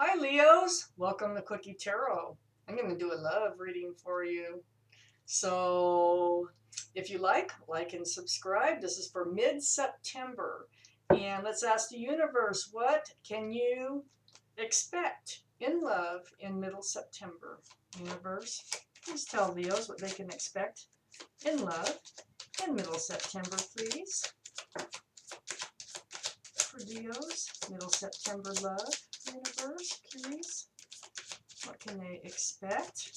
Hi Leos, welcome to Quickie Tarot. I'm going to do a love reading for you. So if you like and subscribe. This is for mid-September. And let's ask the universe, what can you expect in love in middle September? Universe, please tell Leos what they can expect in love in middle September, please. For Leos, middle September love, universe, please. What can they expect?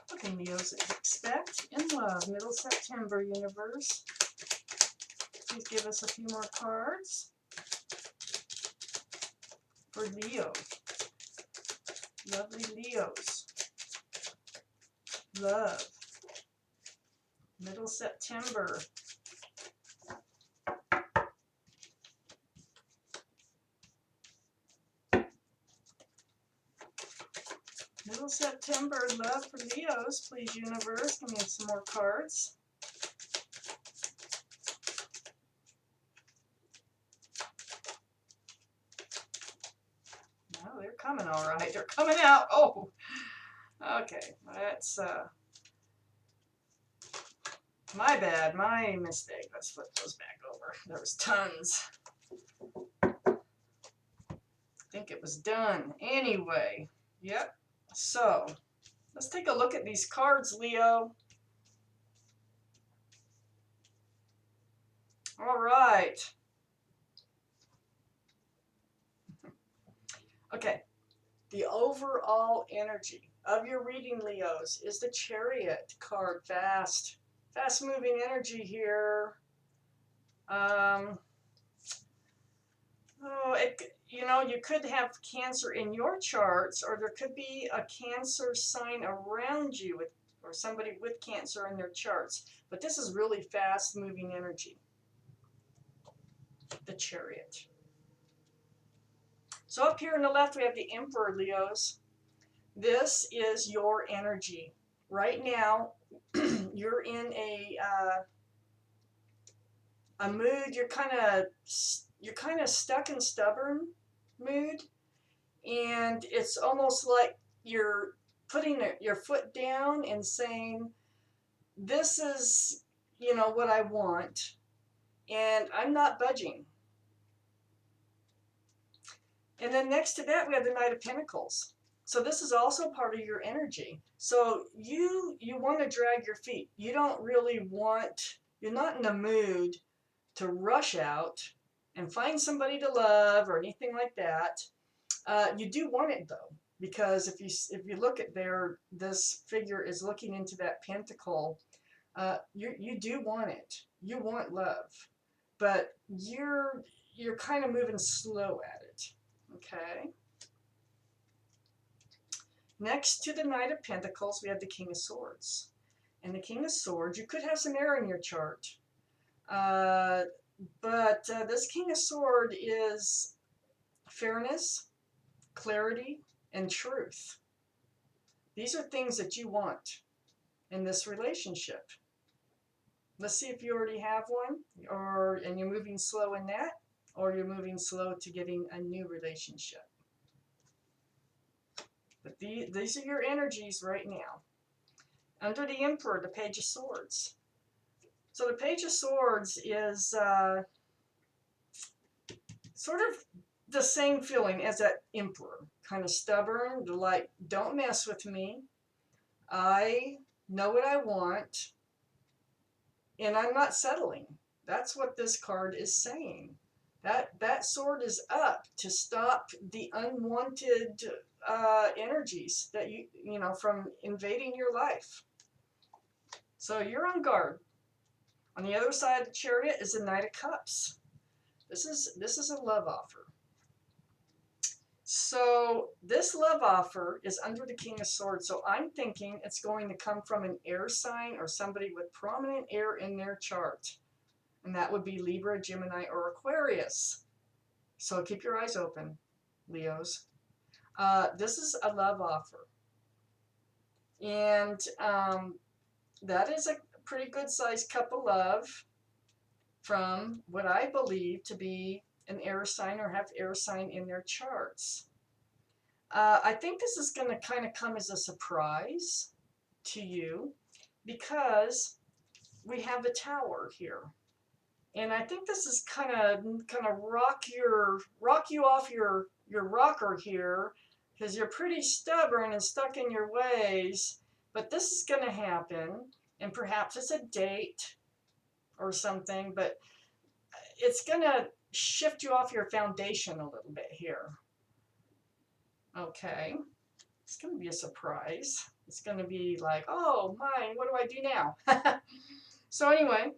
What can Leos expect in love? Middle September, universe. Please give us a few more cards for Leo. Lovely Leos. Love. Middle September. Middle September, love for Leos. Please, universe, give me some more cards. No, they're coming all right. They're coming out. Oh, okay. That's my bad, my mistake. Let's flip those back over. There was tons. I think it was done. Anyway, yep. So, let's take a look at these cards, Leo. All right. Okay. The overall energy of your reading, Leos, is the Chariot card. Fast moving energy here. You could have Cancer in your charts, or there could be a Cancer sign around you or somebody with Cancer in their charts. But this is really fast moving energy. The Chariot. So up here on the left, we have the Emperor, Leos. This is your energy. Right now, you're in a mood. You're kind of stuck and stubborn mood, and it's almost like you're putting your foot down and saying, "This is, what I want, and I'm not budging." And then next to that, we have the Knight of Pentacles. So this is also part of your energy. So you want to drag your feet. You don't really want. You're not in the mood to rush out and find somebody to love or anything like that. You do want it though, because if you look at there, this figure is looking into that pentacle. You do want it. You want love, but you're kind of moving slow at it. Okay. Next to the Knight of Pentacles, we have the King of Swords. And the King of Swords, you could have some air in your chart. But this King of Swords is fairness, clarity, and truth. These are things that you want in this relationship. Let's see if you already have one, and you're moving slow in that, or you're moving slow to getting a new relationship. But these are your energies right now. Under the Emperor, the Page of Swords. So the Page of Swords is sort of the same feeling as that Emperor. Kind of stubborn, like, don't mess with me. I know what I want, and I'm not settling. That's what this card is saying. That sword is up to stop the unwanted energies that from invading your life. So you're on guard. On the other side of the Chariot is the Knight of Cups. This is a love offer. So this love offer is under the King of Swords. So I'm thinking it's going to come from an air sign or somebody with prominent air in their chart. And that would be Libra, Gemini, or Aquarius. So keep your eyes open. Leos. This is a love offer. And that is a pretty good sized cup of love from what I believe to be an air sign or have air sign in their charts. I think this is going to kind of come as a surprise to you because we have the Tower here. And I think this is kind of rock you off your rocker here because you're pretty stubborn and stuck in your ways. But this is going to happen, and perhaps it's a date or something, but it's going to shift you off your foundation a little bit here. Okay, it's going to be a surprise. It's going to be like, oh, mine, what do I do now? So anyway,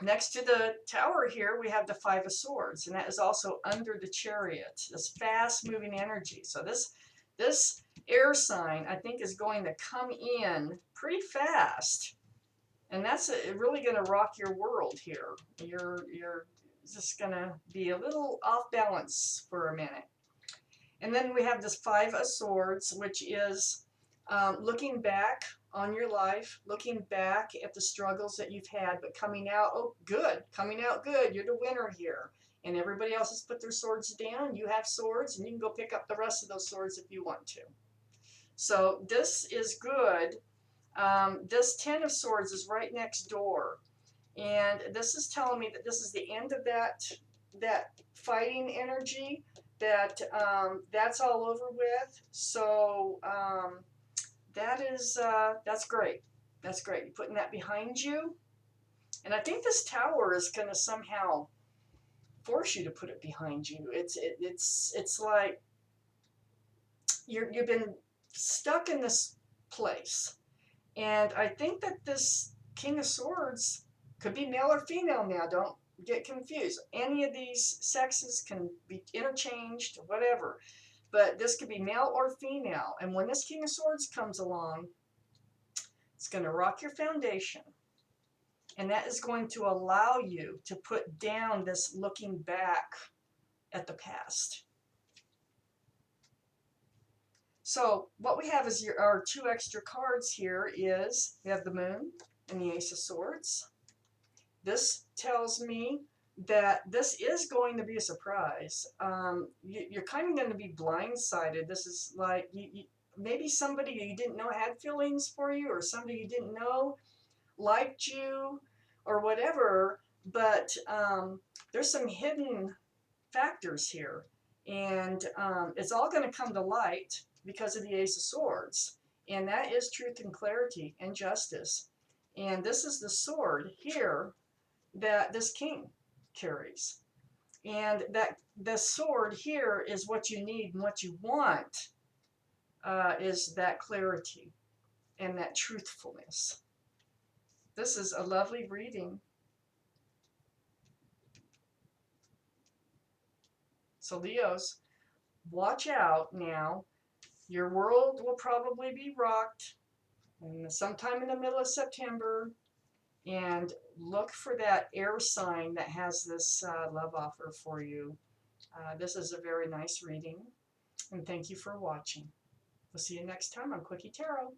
next to the Tower here, we have the Five of Swords, and that is also under the Chariot, this fast-moving energy. So this air sign, I think, is going to come in pretty fast, and that's really going to rock your world here. You're just going to be a little off balance for a minute. And then we have this Five of Swords, which is looking back on your life, looking back at the struggles that you've had, but coming out, oh, good, coming out good. You're the winner here. And everybody else has put their swords down. You have swords, and you can go pick up the rest of those swords if you want to. So this is good. This Ten of Swords is right next door. And this is telling me that this is the end of that fighting energy, that that's all over with. So that's great. That's great. You're putting that behind you. And I think this Tower is going to somehow force you to put it behind you. It's like you've been stuck in this place. And I think that this King of Swords could be male or female now. Don't get confused. Any of these sexes can be interchanged, whatever. But this could be male or female. And when this King of Swords comes along, it's going to rock your foundation. And that is going to allow you to put down this looking back at the past. So what we have is our two extra cards here is we have the Moon and the Ace of Swords. This tells me that this is going to be a surprise. You're kind of going to be blindsided. This is like maybe somebody you didn't know had feelings for you, or somebody you didn't know liked you, or whatever. But there's some hidden factors here, and it's all going to come to light because of the Ace of Swords, and that is truth and clarity and justice. And this is the sword here that this king carries, and that the sword here is what you need and what you want, is that clarity and that truthfulness. This is a lovely reading. So Leos, watch out now. Your world will probably be rocked sometime in the middle of September. And look for that air sign that has this love offer for you. This is a very nice reading. And thank you for watching. We'll see you next time on Quickie Tarot.